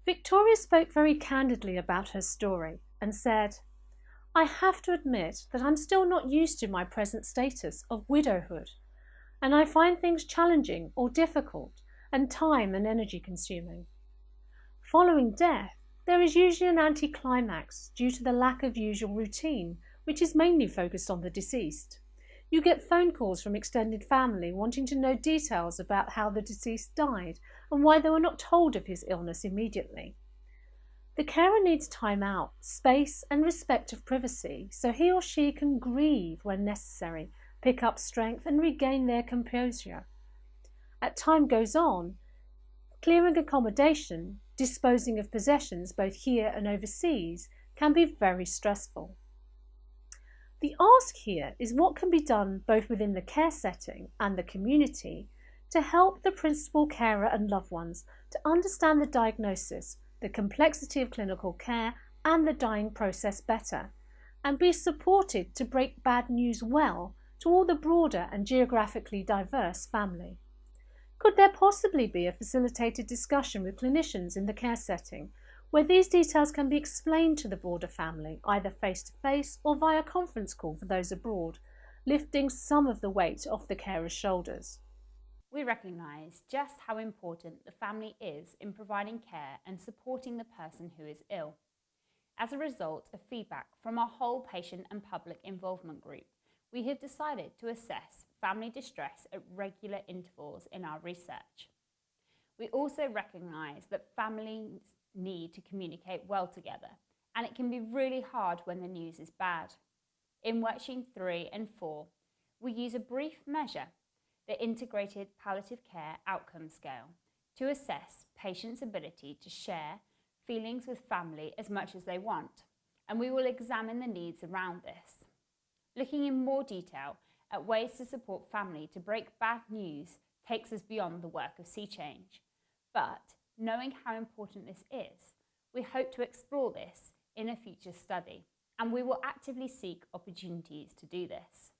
Victoria spoke very candidly about her story and said, "I have to admit that I'm still not used to my present status of widowhood, and I find things challenging or difficult and time and energy consuming. Following death, there is usually an anticlimax due to the lack of usual routine, which is mainly focused on the deceased. You get phone calls from extended family wanting to know details about how the deceased died and why they were not told of his illness immediately. The carer needs time out, space and respect of privacy so he or she can grieve when necessary, pick up strength and regain their composure. As time goes on, clearing accommodation, disposing of possessions both here and overseas can be very stressful. The ask here is what can be done both within the care setting and the community to help the principal carer and loved ones to understand the diagnosis, the complexity of clinical care and the dying process better, and be supported to break bad news well to all the broader and geographically diverse family. Could there possibly be a facilitated discussion with clinicians in the care setting where these details can be explained to the broader family, either face-to-face or via conference call for those abroad, lifting some of the weight off the carer's shoulders? We recognise just how important the family is in providing care and supporting the person who is ill. As a result of feedback from our whole patient and public involvement group, we have decided to assess family distress at regular intervals in our research. We also recognise that families need to communicate well together, and it can be really hard when the news is bad. In Worksheet 3 and 4, we use a brief measure, the Integrated Palliative Care Outcome Scale, to assess patients' ability to share feelings with family as much as they want, and we will examine the needs around this. Looking in more detail at ways to support family to break bad news takes us beyond the work of Sea Change. But knowing how important this is, we hope to explore this in a future study, and we will actively seek opportunities to do this.